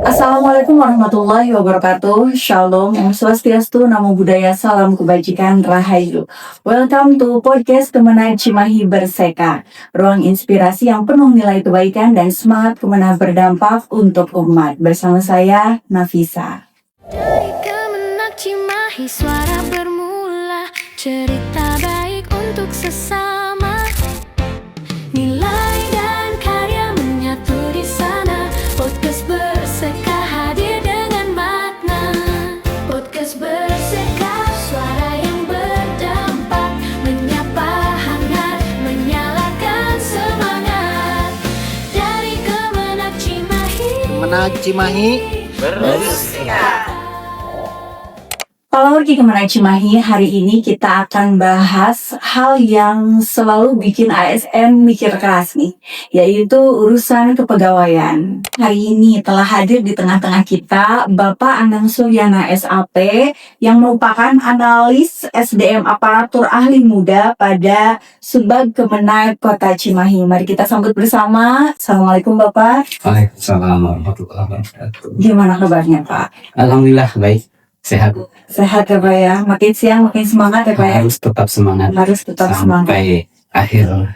Assalamualaikum warahmatullahi wabarakatuh. Shalom, Om Swastiastu, Namo Buddhaya, Salam Kebajikan, Rahayu. Welcome to podcast Kemenai Cimahi Berseka, ruang inspirasi yang penuh nilai kebaikan dan semangat kemenang berdampak untuk umat. Bersama saya, Nafisa. Dari Kemenang Cimahi suara bermula, cerita baik untuk sesama. Nilai dan karya menyatu di sana. Podcast Berseka hadir dengan makna. Podcast Berseka, suara yang berdampak, menyapa hangat, menyalakan semangat. Dari Kemenang Cimahi, Kemenang Cimahi Berseka. Follower Kemenai Cimahi, hari ini kita akan bahas hal yang selalu bikin ASN mikir keras nih, yaitu urusan kepegawaian. Hari ini telah hadir di tengah-tengah kita Bapak Anang Suryana SAP yang merupakan analis SDM aparatur ahli muda pada Subbag Kemenag Kota Cimahi. Mari kita sambut bersama. Assalamualaikum Bapak. Waalaikumsalam warahmatullahi wabarakatuh. Gimana kabarnya Pak? Alhamdulillah baik, sehat. Sehat ya Pak ya? Makin siang makin semangat ya Pak ya? Harus tetap semangat Harus tetap semangat. sampai akhir.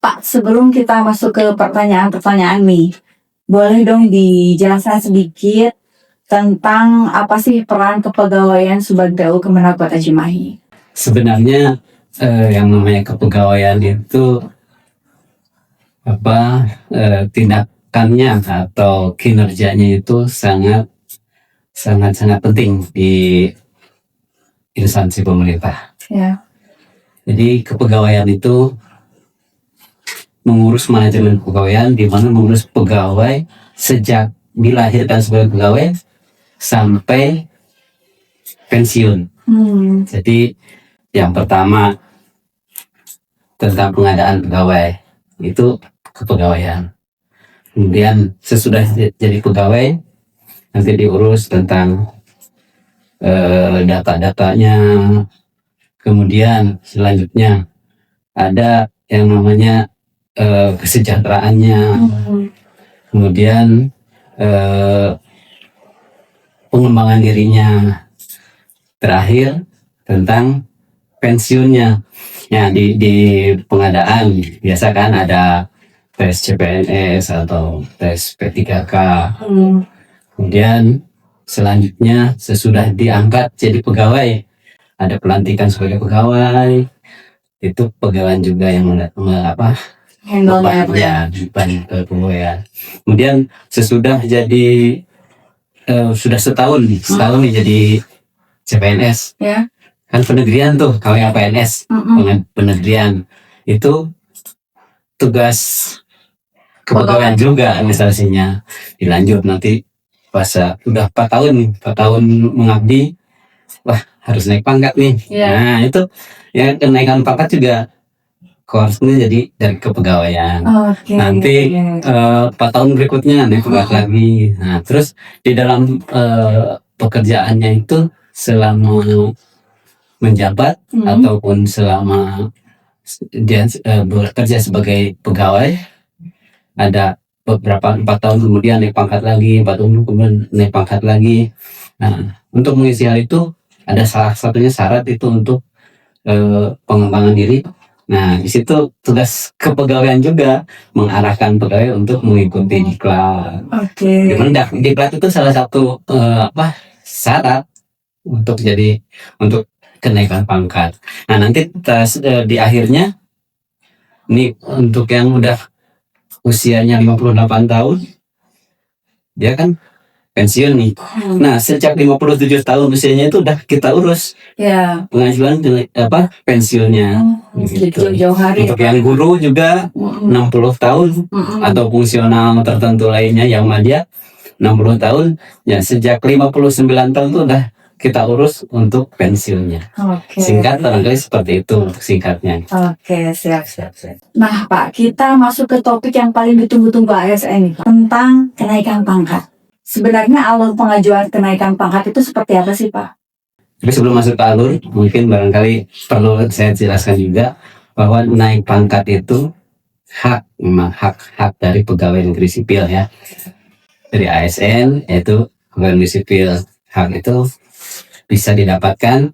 Pak, sebelum kita masuk ke pertanyaan-pertanyaan nih, boleh dong dijelaskan sedikit tentang apa sih peran kepegawaian sebagai Kemenag Kota Cimahi? Sebenarnya yang namanya kepegawaian itu tindakannya atau kinerjanya itu sangat penting di instansi pemerintah. Ya. Jadi kepegawaian itu mengurus manajemen kepegawaian, di mana mengurus pegawai sejak dilahirkan sebagai pegawai sampai pensiun. Jadi yang pertama tentang pengadaan pegawai itu kepegawaian. Kemudian sesudah jadi pegawai nanti diurus tentang data-datanya. Kemudian selanjutnya ada yang namanya kesejahteraannya. Kemudian pengembangan dirinya. Terakhir tentang pensiunnya. Ya, di pengadaan biasa kan ada tes CPNS atau tes P3K. Kemudian selanjutnya sesudah diangkat jadi pegawai, ada pelantikan sebagai pegawai. Itu pegawai juga yang Handle-nya beban kepegawaian. Kemudian sesudah jadi sudah setahun nih jadi CPNS. Ya. Kan penegrian tuh, KWA PNS. Penegrian itu tugas kepegawaian juga administrasinya. Dilanjut nanti pas udah 4 tahun mengabdi, wah harus naik pangkat nih. Yeah. Nah itu ya, kenaikan pangkat juga korsnya jadi dari kepegawaian. Nanti 4 tahun berikutnya naik pangkat lagi. Nah terus di dalam pekerjaannya itu selama menjabat ataupun selama dia bekerja sebagai pegawai, ada beberapa 4 tahun kemudian naik pangkat lagi, 4 tahun kemudian naik pangkat lagi. Nah, untuk mengisi hal itu ada salah satunya syarat itu untuk pengembangan diri. Nah, di situ tugas kepegawaian juga mengarahkan pegawai untuk mengikuti diklat. Dimana diklat itu salah satu syarat untuk kenaikan pangkat. Nah, nanti di akhirnya ini untuk yang udah usianya 58 tahun, dia kan pensiun nih. Nah, sejak 57 tahun usianya itu udah kita urus pengajuan pensiunnya. Gitu. Jauh hari. Untuk yang guru juga 60 tahun atau fungsional tertentu lainnya yang madya 60 tahun, ya sejak 59 tahun itu udah kita urus untuk pensiunnya. Singkat barangkali seperti itu untuk singkatnya. Siap. Nah Pak, kita masuk ke topik yang paling ditunggu-tunggu ASN nih, tentang kenaikan pangkat. Sebenarnya alur pengajuan kenaikan pangkat itu seperti apa sih Pak? Tapi sebelum masuk ke alur, mungkin barangkali perlu saya jelaskan juga bahwa naik pangkat itu memang hak dari pegawai negeri sipil ya. dari ASN, yaitu organisasi sipil. Hak itu bisa didapatkan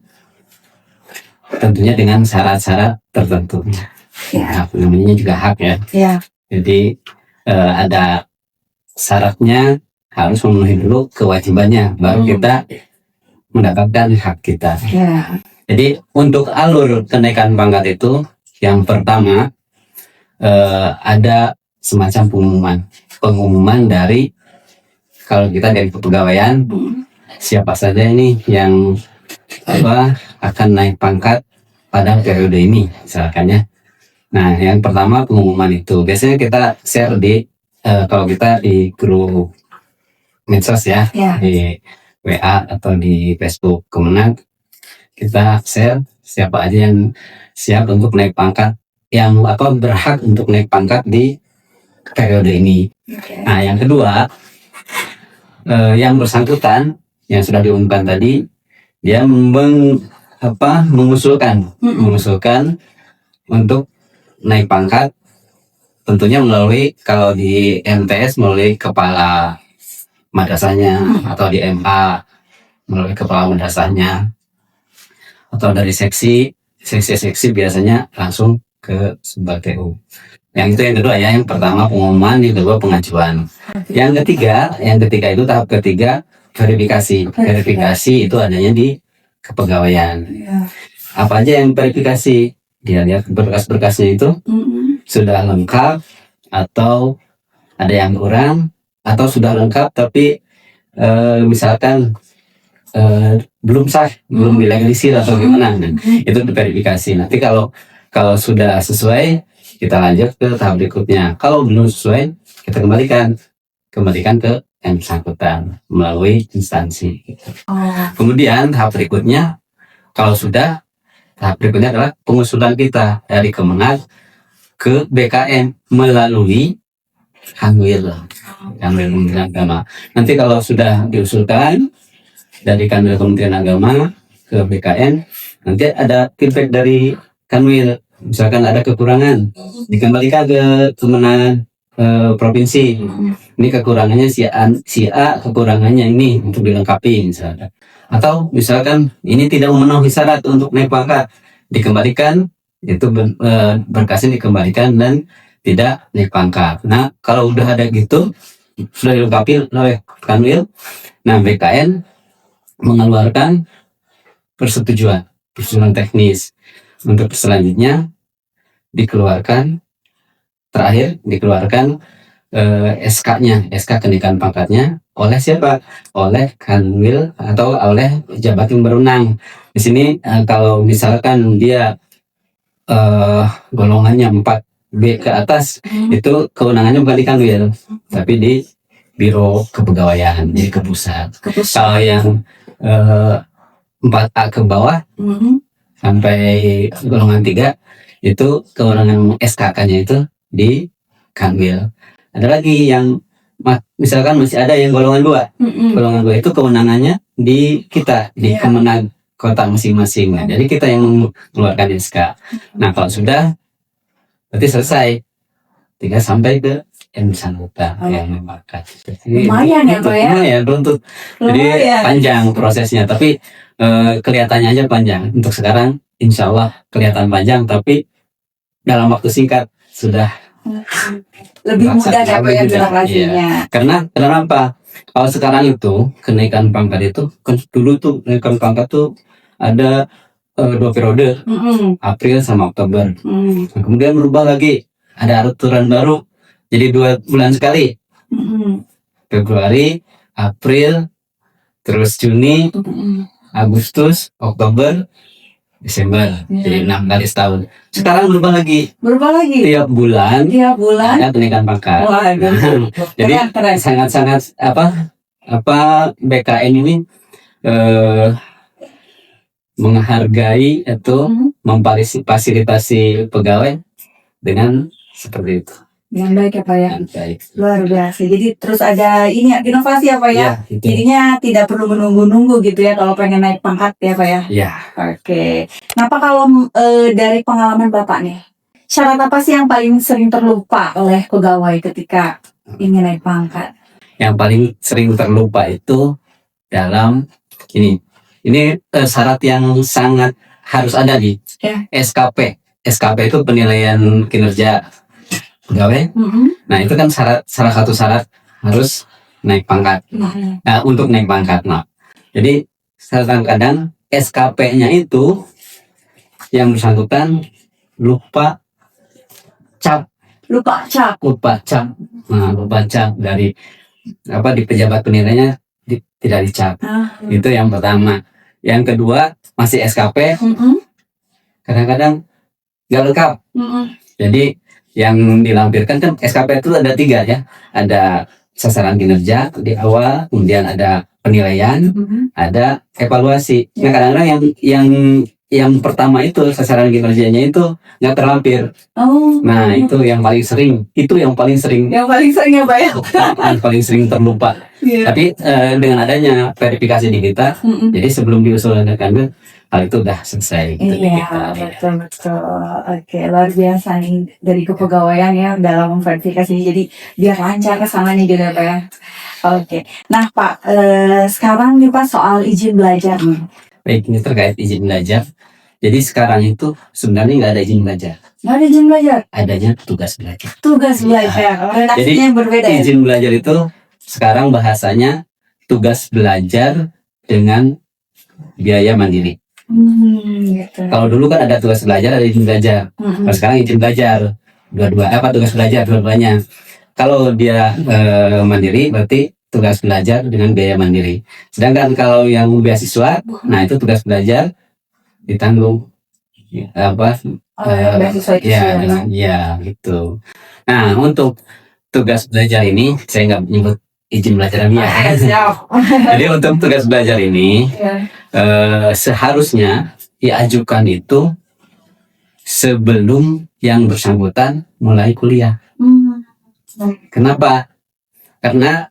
tentunya dengan syarat-syarat tertentu. Ya. Hak namanya juga hak ya. Ya. Jadi ada syaratnya, harus memenuhi dulu kewajibannya, baru kita mendapatkan hak kita. Ya. Jadi untuk alur kenaikan pangkat itu, yang pertama ada semacam pengumuman dari, kalau kita dari kepegawaian, siapa saja ini yang akan naik pangkat pada periode ini misalkan ya. Nah, yang pertama pengumuman itu biasanya kita share di kalau kita di grup medsos ya, di WA atau di Facebook Kemenag, kita share siapa aja yang siap untuk naik pangkat, yang berhak untuk naik pangkat di periode ini. Nah, yang kedua, yang bersangkutan yang sudah diumumkan tadi, dia mengusulkan untuk naik pangkat, tentunya melalui, kalau di MTS melalui kepala madrasahnya, atau di MA melalui kepala madrasahnya, atau dari seksi biasanya langsung ke Sumber TU. Yang itu yang kedua ya, yang pertama pengumuman, yang kedua pengajuan. Yang ketiga itu tahap ketiga, verifikasi. Verifikasi itu adanya di kepegawaian. Apa aja yang verifikasi? Dia lihat berkas-berkasnya itu sudah lengkap, atau ada yang kurang, atau sudah lengkap tapi misalkan belum sah, belum dilegalisir atau gimana. Itu diverifikasi. Nanti kalau sudah sesuai, kita lanjut ke tahap berikutnya. Kalau belum sesuai, kita kembalikan ke yang bersangkutan melalui instansi. Kemudian tahap berikutnya, tahap berikutnya adalah pengusulan kita dari Kemenag ke BKN melalui Kanwil Kementerian Agama. Nanti kalau sudah diusulkan dari Kanwil Kementerian Agama ke BKN, nanti ada feedback dari Kanwil. Misalkan ada kekurangan, dikembalikan ke Kemenag provinsi. Ini kekurangannya si A, kekurangannya ini untuk dilengkapi misalkan. Atau misalkan ini tidak memenuhi syarat untuk naik pangkat, dikembalikan, itu berkasnya dikembalikan dan tidak naik pangkat. Nah, kalau udah ada gitu, sudah dilengkapi oleh Kanwil, nah BKN mengeluarkan persetujuan teknis. Untuk selanjutnya dikeluarkan SK-nya, SK kenaikan pangkatnya oleh siapa? Oleh Kanwil atau oleh pejabat yang berwenang. Di sini kalau misalkan dia golongannya 4B ke atas, itu kewenangannya bukan di Kanwil, tapi di Biro Kepegawaian, jadi ke pusat. Kalau yang 4A ke bawah sampai golongan 3, itu kewenangan SKK-nya itu di Kanwil. Ada lagi yang misalkan masih ada yang golongan 2. Golongan 2 itu kewenangannya di kita, di Kemenag kota masing-masing. Jadi kita yang mengeluarkan SK. Nah, kalau sudah, berarti selesai. Tinggal sampai ke yang bersangkutan yang memakai. Lumayan ya, Pak ya? Lumayan, runtut. Jadi panjang prosesnya, tapi kelihatannya aja panjang. Untuk sekarang insya Allah kelihatan panjang, tapi dalam waktu singkat sudah lebih mudah ya Pak ya birokrasinya. Karena kenapa? Kalau sekarang itu kenaikan pangkat itu, dulu tuh kenaikan pangkat tuh ada 2 periode, April sama Oktober. Nah, kemudian berubah lagi, ada aturan baru, jadi 2 bulan sekali, Februari, April, terus Juni, Agustus, Oktober, Desember, jadi 6 kali setahun. Sekarang berubah lagi. Tiap bulan ada kenaikan pangkat. Jadi sangat-sangat BKN ini menghargai atau memfasilitasi pegawai dengan seperti itu. Dengan baik ya Pak ya. Baik. Luar biasa. Jadi terus ada inovasi ya Pak ya. Itu. Jadinya tidak perlu menunggu-nunggu gitu ya kalau pengen naik pangkat ya Pak ya. Iya. Oke. Nah Pak, kalau dari pengalaman Bapak nih, syarat apa sih yang paling sering terlupa oleh pegawai ketika ingin naik pangkat? yang paling sering terlupa itu dalam ini. Ini syarat yang sangat harus ada nih. Ya. SKP. SKP itu penilaian kinerja pegawai. Nah, itu kan salah satu syarat harus naik pangkat. Nah, untuk naik pangkat. Nah, jadi kadang-kadang SKP-nya itu yang bersangkutan lupa cap. Lupa cap. Nah, lupa cap dari di pejabat penilainya tidak dicap. Itu yang pertama. Yang kedua masih SKP. Kadang-kadang nggak lengkap. Jadi yang dilampirkan kan SKP itu ada 3 ya. Ada sasaran kinerja di awal, kemudian ada penilaian, ada evaluasi. Nah, kadang-kadang yang pertama itu sasaran kinerjanya itu nggak terlampir. Nah, itu yang paling sering. Yang paling sering ya, Pak ya. Yang paling sering terlupa. Tapi dengan adanya verifikasi di kita, jadi sebelum diusulkan hal itu udah selesai. Betul. Oke, luar biasa nih dari kepegawaian ya dalam verifikasi. Jadi biar lancar kesananya juga Pak ya. Oke. Nah Pak, sekarang nih Pak soal izin belajar nih. Baik, ini terkait izin belajar. Jadi sekarang itu sebenarnya nggak ada izin belajar. Nggak ada izin belajar? Adanya tugas belajar. Tugas belajar. Redaksinya yang berbeda ya? Izin belajar itu sekarang bahasanya tugas belajar dengan biaya mandiri. Gitu. Kalau dulu kan ada tugas belajar, ada izin belajar. Kalau sekarang izin belajar, tugas belajar dua-duanya. Kalau dia mandiri berarti tugas belajar dengan biaya mandiri. Sedangkan kalau yang beasiswa, nah itu tugas belajar ditanggung beasiswa itu ya gitu. Nah, untuk tugas belajar ini saya nggak menyebut izin belajar ya. Jadi untuk tugas belajar ini seharusnya diajukan itu sebelum yang bersangkutan mulai kuliah. Kenapa? Karena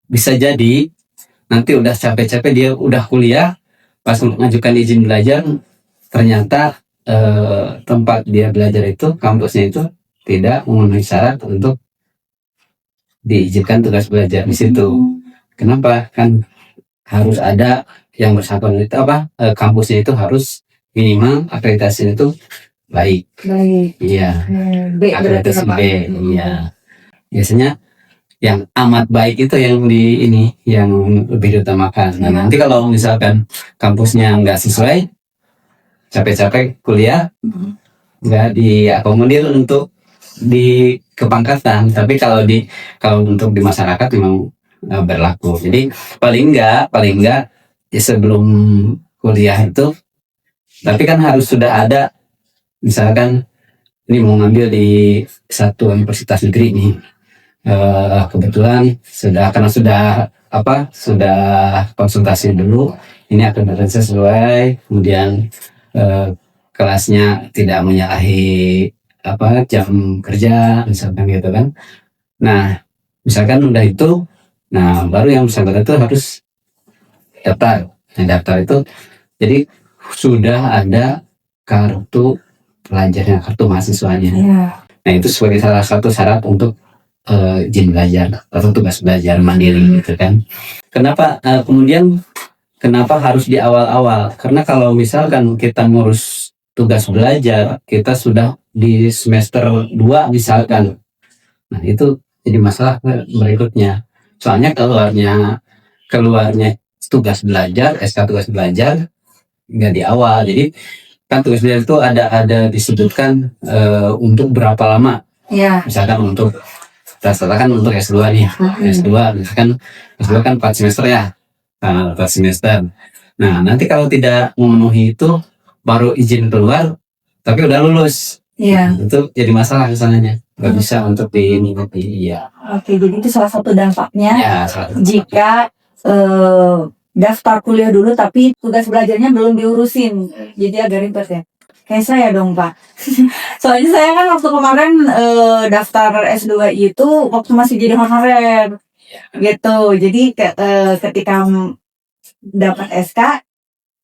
bisa jadi nanti udah capek-capek dia udah kuliah, pas mengajukan izin belajar ternyata tempat dia belajar itu, kampusnya itu tidak memenuhi syarat untuk diizinkan tugas belajar di situ. Kenapa? Kan harus ada yang bersangkutan itu kampusnya itu harus minimal akreditasi itu baik. Iya. Akreditasi B. Iya. Biasanya yang amat baik itu yang yang lebih diutamakan. Nah, nanti kalau misalkan kampusnya nggak sesuai, capek-capek kuliah nggak diakomodir untuk di kepangkatan, tapi kalau untuk di masyarakat memang berlaku. Jadi paling enggak ya sebelum kuliah itu, tapi kan harus sudah ada, misalkan ini mau ngambil di satu universitas negeri nih, kebetulan karena sudah konsultasi dulu, ini akreditasi sesuai, kemudian kelasnya tidak menyalahi jam kerja misalkan gitu kan. Nah, misalkan udah itu, nah baru yang bersangkutan itu harus daftar. Nah, daftar itu jadi sudah ada kartu pelajarnya, kartu mahasiswanya. Nah, itu sebagai salah satu syarat untuk izin belajar atau tugas belajar mandiri gitu kan. Kenapa harus di awal-awal? Karena kalau misalkan kita ngurus tugas belajar, kita sudah di semester 2 misalkan. Nah, itu jadi masalah berikutnya. Soalnya keluarnya tugas belajar, SK tugas belajar nggak di awal. Jadi kan tugas belajar itu ada disebutkan untuk berapa lama. Misalkan untuk rata-rata kan untuk S2 nih. S2 misalkan S2 kan 4 semester ya. 4 semester. Nah, nanti kalau tidak memenuhi itu baru izin keluar tapi udah lulus. Itu jadi masalah misalnya. Nggak bisa untuk dinikmati. Oke, jadi itu salah satu dampaknya jika daftar kuliah dulu tapi tugas belajarnya belum diurusin. Jadi agak ribet ya. Kayak saya dong Pak. Soalnya saya kan waktu kemarin daftar S2 itu waktu masih jadi honorer gitu. Jadi ketika dapat SK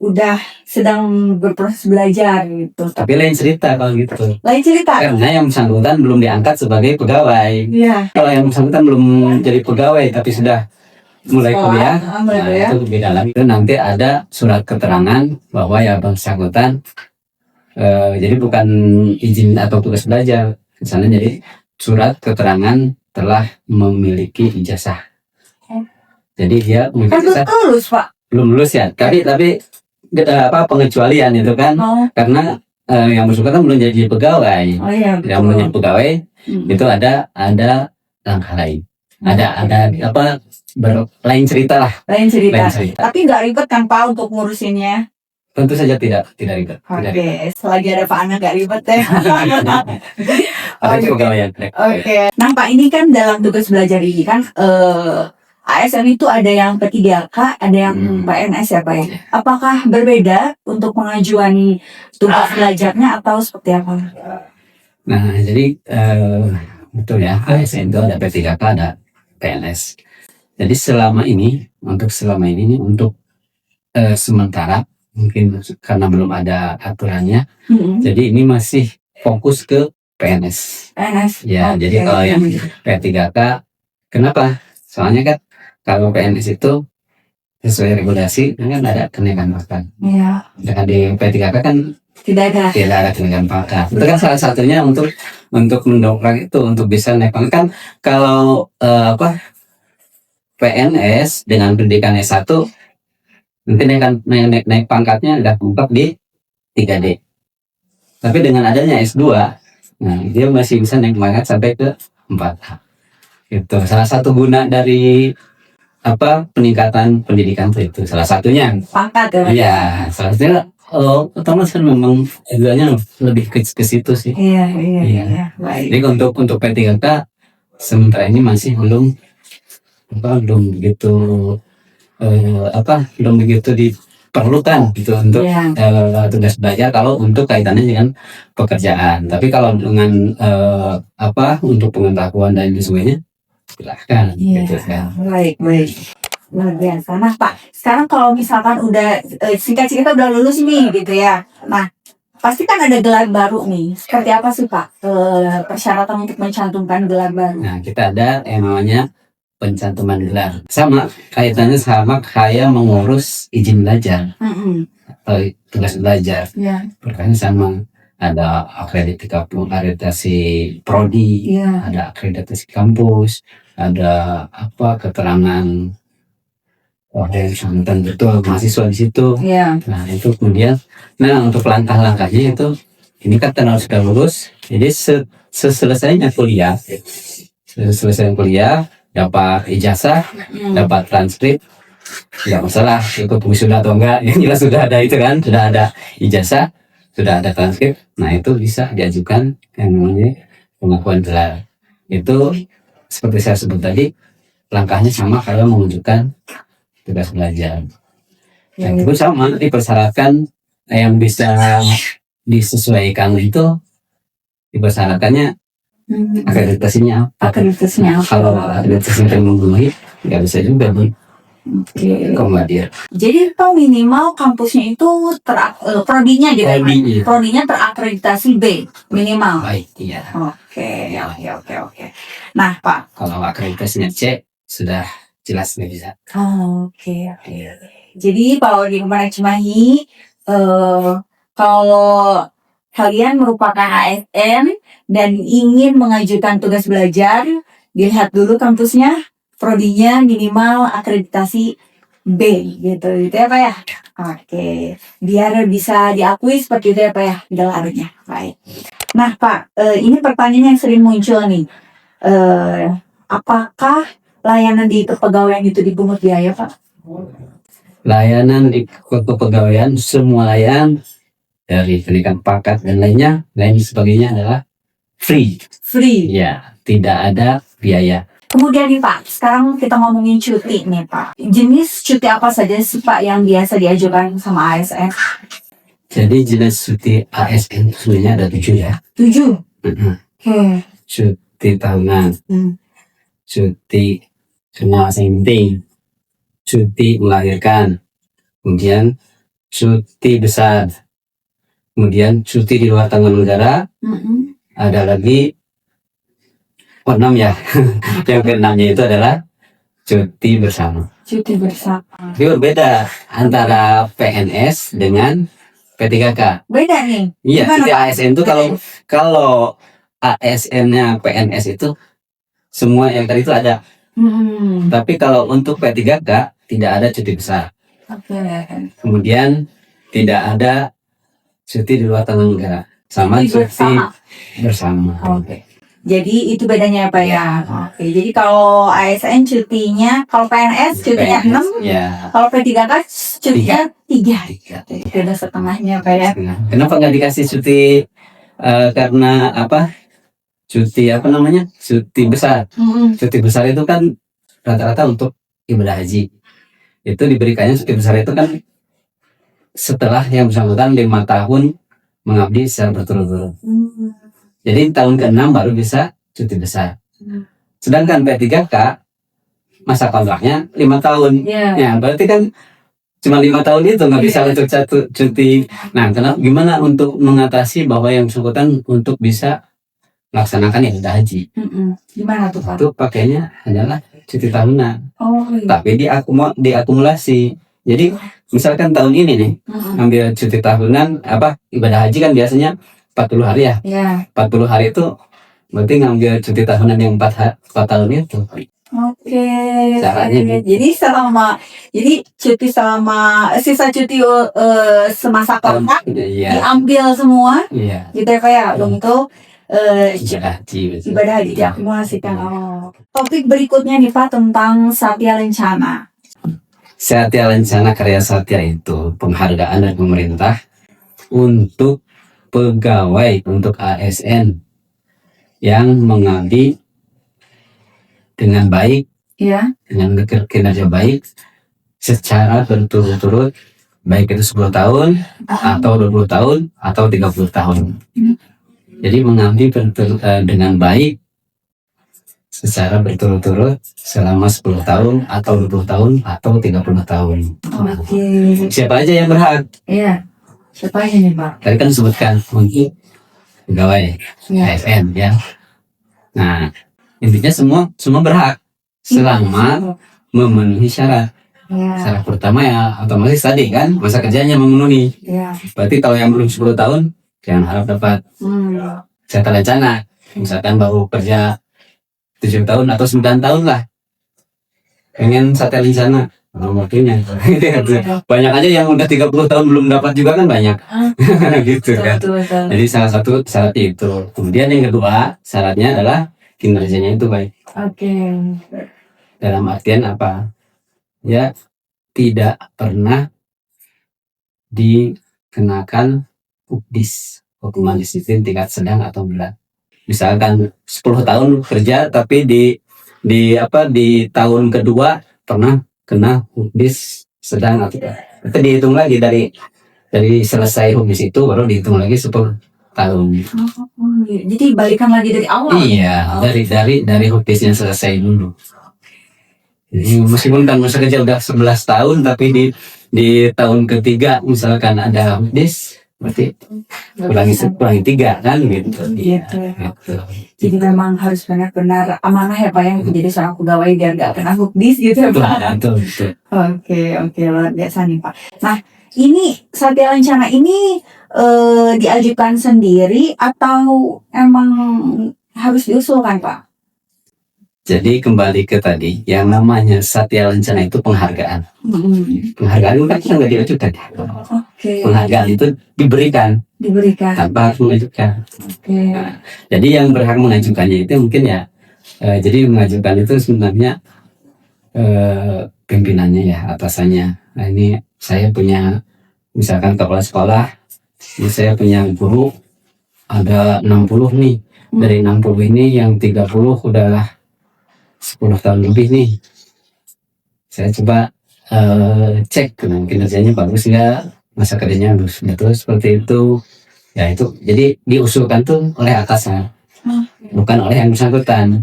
udah sedang berproses belajar gitu. Tapi lain cerita kalau gitu. Lain cerita. Karena yang bersangkutan belum diangkat sebagai pegawai. Iya. Kalau yang bersangkutan belum jadi pegawai tapi sudah mulai kuliah, mulai kuliah. itu beda lagi. Itu nanti ada surat keterangan bahwa yang bersangkutan jadi bukan izin atau tugas belajar, misalnya jadi surat keterangan telah memiliki ijazah. Jadi dia Kan memiliki ijazah, belum lulus, Pak. belum lulus ya. Tapi pengecualian itu kan Oh, karena yang bersangkutan belum jadi pegawai. oh iya. Yang belum jadi pegawai itu ada langkah lain. Ada lain cerita lah. Lain cerita. Lain cerita. Tapi nggak ribet kan Pak untuk ngurusinnya? Tentu saja tidak ribet. Tidak ribet. Oke, selagi ada Pak Ana nggak ribet deh. Ada Oke. kepegawaian. Oke. Nah Pak, ini kan dalam tugas belajar ini kan ASN itu ada yang P3K, ada yang PNS ya Pak ya. Apakah berbeda untuk pengajuan tugas belajarnya atau seperti apa? Nah, jadi betul ya, ASN itu ada P3K, ada PNS. Jadi selama ini untuk sementara mungkin karena belum ada aturannya, jadi ini masih fokus ke PNS. PNS. Ya, Oke. jadi kalau yang P3K, kenapa? Soalnya kan kalau PNS itu sesuai regulasi kan ada kenaikan pangkat. Iya. Dengan di P3K kan Tidak ada. tidak ada kenaikan pangkat. Itu kan salah satunya untuk mendongkrak itu, untuk bisa naik pangkat. Kan kalau PNS dengan pendidikan S1 nanti naik pangkatnya udah mentok di 3D. Tapi dengan adanya S2, nah dia masih bisa naik pangkat sampai ke 4H. Itu salah satu guna dari peningkatan pendidikan itu salah satunya. Pangkat ya. Iya, salah satunya pertama kan memang S2-nya lebih ke situ sih. Iya. Baik. Jadi untuk P3K sementara ini masih belum begitu belum begitu diperlukan gitu untuk tugas belajar kalau untuk kaitannya dengan pekerjaan. Tapi kalau dengan untuk pengetahuan dan sebagainya silahkan gitu kan. Baik. Luar biasa. Nah Pak, sekarang kalau misalkan udah singkat cerita udah lulus nih gitu ya. Nah, pasti kan ada gelar baru nih. Seperti apa sih Pak persyaratan untuk mencantumkan gelar baru? Nah, kita ada yang namanya pencantuman gelar. Sama kaitannya sama kayak mengurus izin belajar atau tugas belajar. Iya. Berkaitan sama ada akreditasi prodi, ada akreditasi kampus, ada keterangan yang bersangkutan betul mahasiswa di situ. Iya. Nah itu kemudian, untuk langkah-langkahnya itu, ini kan tenar sudah lulus, jadi selesainya kuliah, dapat ijazah, dapat transkrip, nggak masalah ikut wisuda atau enggak, yang jelas sudah ada itu kan, sudah ada ijazah, sudah ada transkrip. Nah itu bisa diajukan yang namanya pengakuan gelar. Itu seperti saya sebut tadi, langkahnya sama kayak menunjukkan tugas belajar. Dan itu sama dipersyaratkan yang bisa disesuaikan itu dipersyaratkannya akreditasinya apa? Kalau akreditasinya memenuhi nggak bisa juga komandir. Jadi Pak minimal kampusnya itu prodinya gitu ya? Prodinya terakreditasi B minimal. Baik, iya. Oke. Nah Pak, Kalau akreditasinya C sudah jelas nggak bisa. Oke. Jadi Pak Odi Kemana Cimahi, kalau kalian merupakan ASN dan ingin mengajukan tugas belajar, dilihat dulu kampusnya, prodinya minimal akreditasi B gitu ya Pak ya. Oke, biar bisa diakui seperti itu ya Pak ya gelarnya. Baik. Nah Pak, ini pertanyaan yang sering muncul nih. Apakah layanan di kepegawaian itu dipungut biaya Pak? Layanan di kepegawaian, semua layanan dari pendidikan pangkat dan lain sebagainya adalah free. Ya, tidak ada biaya. Kemudian nih Pak, sekarang kita ngomongin cuti nih Pak. Jenis cuti apa saja sih Pak yang biasa diajukan sama ASN? Jadi jenis cuti ASN sebenarnya ada 7 ya. 7? Cuti tahunan, cuti semasa penting, cuti melahirkan, kemudian cuti besar, kemudian cuti di luar tanggungan negara, ada lagi enam ya. Yang keenamnya itu adalah cuti bersama. Cuti bersama. Tapi berbeda antara PNS dengan P3K. Beda nih. Iya, Gimana, cuti Pak? ASN itu kalau ASN-nya PNS itu semua yang tadi itu ada. Tapi kalau untuk P3K tidak ada cuti besar. Oke. Kemudian tidak ada cuti di luar tanggungan negara. Sama Cuti cuti bersama. Oke. Jadi itu bedanya apa ya? Oke. Jadi kalau ASN cutinya, kalau PNS cutinya 6, Ya. kalau P3K cutinya 3. Tiga. Beda setengahnya apa ya? Nah, kenapa nggak dikasih cuti karena apa? Cuti apa namanya? Cuti besar. Cuti besar itu kan rata-rata untuk ibadah haji. Itu diberikannya cuti besar itu kan setelah yang bersangkutan 5 tahun mengabdi secara berturut-turut. Jadi tahun ke-6 baru bisa cuti besar. Sedangkan P3K masa kontraknya 5 tahun. Ya, berarti kan cuma 5 tahun itu nggak bisa untuk satu cuti. Nah, gimana untuk mengatasi bahwa yang bersangkutan untuk bisa melaksanakan ibadah haji? Gimana tuh, Pak? Itu pakainya adalah cuti tahunan. Oh, iya. Tapi diakumulasi. Jadi misalkan tahun ini nih ambil cuti tahunan ibadah haji kan biasanya 40 hari ya. Ya. 40 hari itu berarti ngambil cuti tahunan yang 4 tahun itu. Oke. Caranya gitu. Jadi cuti selama sisa cuti semasa kontrak Iya. diambil semua Iya. gitu ya, Pak ya, untuk Ibadah haji. betul. ibadah haji diakumulasikan. Topik berikutnya nih, Pak, tentang Satya Lencana. Satya Lencana Karya Satya itu penghargaan dari pemerintah untuk pegawai untuk ASN yang mengabdi dengan baik, Ya. dengan kinerja baik secara berturut-turut, baik itu 10 tahun atau 20 tahun atau 30 tahun. Jadi mengabdi dengan baik secara berturut-turut selama 10 tahun atau 20 tahun atau 30 tahun. Oke. Siapa aja yang berhak? Iya. Siapa ini, Pak? Tadi kan disebutkan untuk pegawai Ya. ASN ya. Nah, intinya semua berhak selama memenuhi syarat. Ya. Syarat pertama ya otomatis tadi kan masa kerjanya memenuhi. Ya. Berarti kalau yang belum 10 tahun jangan harap dapat Satya Lencana. Misalkan baru kerja 7 tahun atau 9 tahun lah. Pengen Satya Lencana. Waktunya. Banyak aja yang udah 30 tahun belum dapat juga kan banyak. Gitu kan. Betul. Jadi salah satu syarat itu. Kemudian yang kedua syaratnya adalah kinerjanya itu baik. Oke. Dalam artian apa? Ya tidak pernah dikenakan hukdis, hukuman disiplin tingkat sedang atau berat. Misalkan 10 tahun kerja tapi di tahun kedua pernah kena hukdis sedang atau berat. Itu dihitung lagi dari selesai hukdis itu baru dihitung lagi 10 tahun. Jadi balikan lagi dari awal. Iya, dari hukdisnya selesai dulu. Jadi meskipun kan masa kerja udah 11 tahun tapi di tahun ketiga misalkan ada hukdis berarti kurangi 3 kan gitu. Gitu. Gitu. Jadi memang harus benar-benar amanah ya, Pak, yang menjadi seorang pegawai biar nggak kena hukdis gitu ya, Pak. Betul. Oke, luar biasa nih, Pak. Nah, ini Satya Lencana ini diajukan sendiri atau emang harus diusulkan, Pak? Jadi kembali ke tadi yang namanya Satya Lencana itu penghargaan. Penghargaan itu kan nggak diajukan. Oke. Penghargaan itu diberikan tanpa harus mengajukan. Oke. Jadi yang berhak mengajukannya itu mungkin ya. Jadi mengajukan itu sebenarnya pimpinannya ya, atasannya. Nah, ini saya punya misalkan kepala sekolah, ini saya punya guru ada 60 nih. Dari 60 ini yang 30 udah 10 tahun lebih nih. Saya coba cek kinerjanya bagus nggak, masa kerjanya betul seperti itu. Ya itu jadi diusulkan tuh oleh atasan, bukan oleh yang bersangkutan.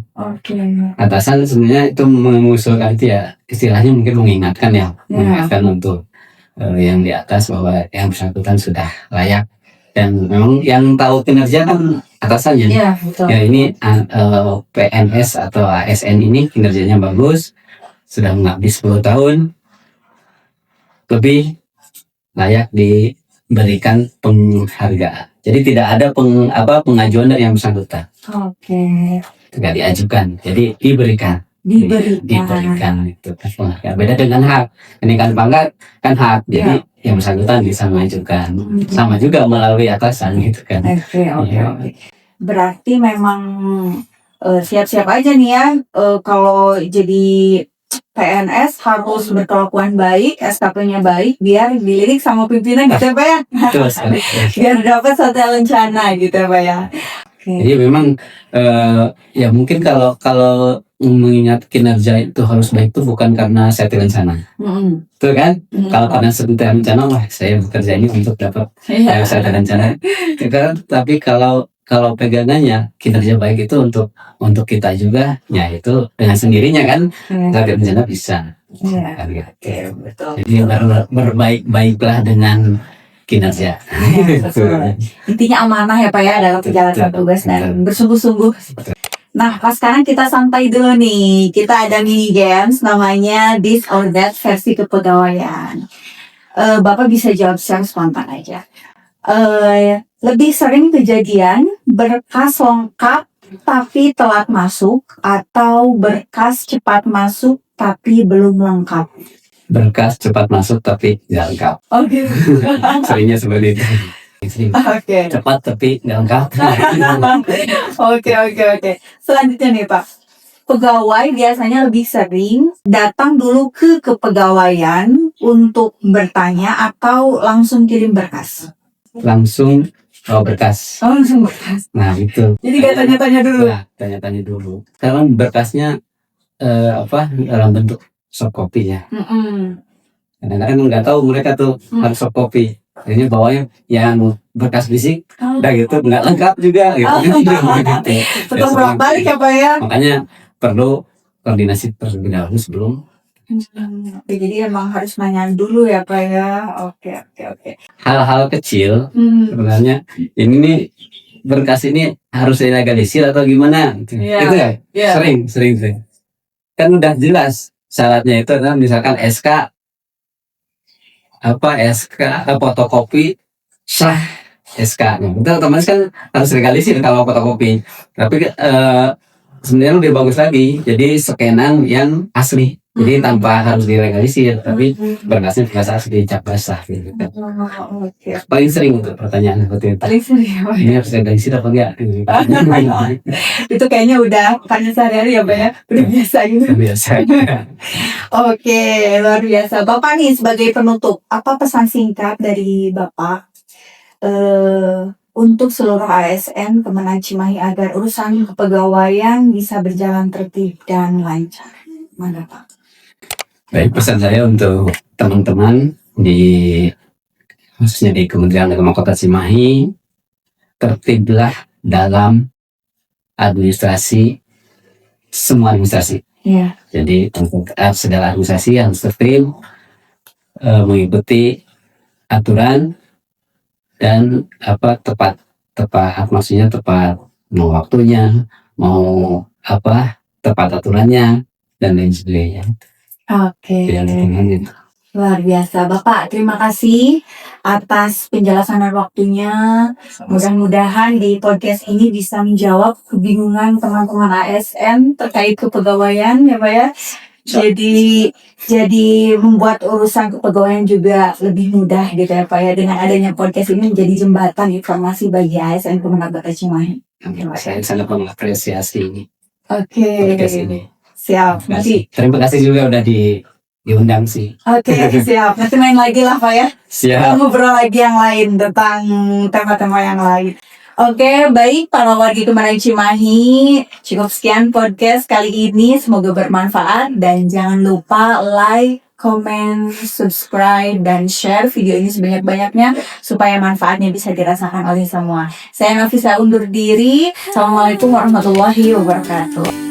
Atasan sebenarnya itu mengusulkan itu ya istilahnya mungkin mengingatkan ya, mengingatkan untuk yang di atas bahwa yang bersangkutan sudah layak, dan memang yang tahu kinerja kan atasannya. Iya, betul. Ya ini PNS atau ASN ini kinerjanya bagus, sudah mengabdi 10 tahun, lebih layak diberikan penghargaan. Jadi tidak ada pengajuan dari yang bersangkutan. Oke. Tidak diajukan, jadi diberikan itu kan penghargaan. Beda dengan hak, kenaikan pangkat kan hak, jadi yang bersangkutan bisa mengajukan, sama juga melalui atasan gitu kan. Oke. Berarti memang siap-siap aja nih ya, kalau jadi PNS harus berkelakuan baik, SKP-nya baik, biar dilirik sama pimpinan gitu ya Pak ya. Betul sekali. Biar dapat satu rencana gitu ya Pak ya. Jadi memang ya mungkin kalau mengingat kinerja itu harus baik itu bukan karena saya rencana, betul kan? Kalau karena saya rencana, wah saya bekerja ini untuk dapat saya rencana. Tapi kalau pegangannya kinerja baik itu untuk kita juga, ya itu dengan sendirinya kan saya rencana bisa. Oke, betul. Jadi berbaik-baiklah dengan kinerja. Betul. Intinya amanah ya Pak ya dalam menjalankan tugas dan bersungguh-sungguh. Nah, pas sekarang kita santai dulu nih. Kita ada mini games namanya This or That versi kepegawaian. Bapak bisa jawab secara spontan aja. Lebih sering kejadian berkas lengkap tapi telat masuk atau berkas cepat masuk tapi belum lengkap? Berkas cepat masuk tapi nggak lengkap. Oke. Seringnya seperti itu. Oke. Cepat tapi nggak lengkap. Oke. Selanjutnya nih Pak, pegawai biasanya lebih sering datang dulu ke kepegawaian untuk bertanya atau langsung kirim berkas? Langsung berkas. Langsung berkas. Nah itu. Jadi gak tanya-tanya dulu. Nah, tanya-tanya dulu. Karena berkasnya dalam bentuk soft copy ya. Kadang-kadang nggak tahu mereka tuh harus soft copy. Akhirnya bawanya yang berkas fisik, udah gitu nggak lengkap juga gitu. Betul bolak-balik ya Pak ya. Makanya perlu koordinasi terlebih dahulu sebelum. Jadi emang harus nanya dulu ya Pak ya. Oke. Hal-hal kecil sebenarnya ini nih berkas ini harus dilegalisir atau gimana? Itu ya. Sering. Kan udah jelas syaratnya itu adalah misalkan SK fotokopi sah SK-nya. Itu otomatis kan harus legalisir kalau fotokopi. Tapi sebenarnya lebih bagus lagi. Jadi scanan yang asli. Jadi tanpa harus dilegalisir, tapi berkasnya asli cap basah gitu kan. Paling sering untuk pertanyaan seperti itu. Paling sering ya Pak. Ini harus legalisir apa enggak? Itu kayaknya udah karena sehari-hari ya Pak ya. Udah biasa gitu. Biasa. Oke, luar biasa. Bapak nih sebagai penutup, apa pesan singkat dari Bapak untuk seluruh ASN Kemenag Cimahi agar urusan kepegawaian bisa berjalan tertib dan lancar? Mana Pak? Baik, pesan saya untuk teman-teman khususnya di Kementerian Agama Kota Cimahi, tertiblah dalam administrasi, semua administrasi. Jadi untuk segala administrasi yang tertib, mengikuti aturan dan tepat maksudnya tepat mau waktunya, mau tepat aturannya dan lain sebagainya. Oke. Luar biasa Bapak, terima kasih atas penjelasan dan waktunya. Mudah-mudahan di podcast ini bisa menjawab kebingungan teman-teman ASN terkait kepegawaian ya Pak ya. Jadi membuat urusan kepegawaian juga lebih mudah gitu ya Pak ya. Dengan adanya podcast ini menjadi jembatan informasi bagi ASN Kemenag Kota Cimahi. Saya sangat mengapresiasi ini. Oke. Podcast ini. Siap. Nanti. Terima kasih juga udah diundang sih. Oke, siap. Nanti main lagi lah Pak ya. Siap. Kita ngobrol lagi yang lain tentang tema-tema yang lain. Oke, baik para warga Kemenag Cimahi, cukup sekian podcast kali ini. Semoga bermanfaat dan jangan lupa like, comment, subscribe, dan share video ini sebanyak-banyaknya supaya manfaatnya bisa dirasakan oleh semua. Saya Nafisa undur diri. Assalamualaikum warahmatullahi wabarakatuh.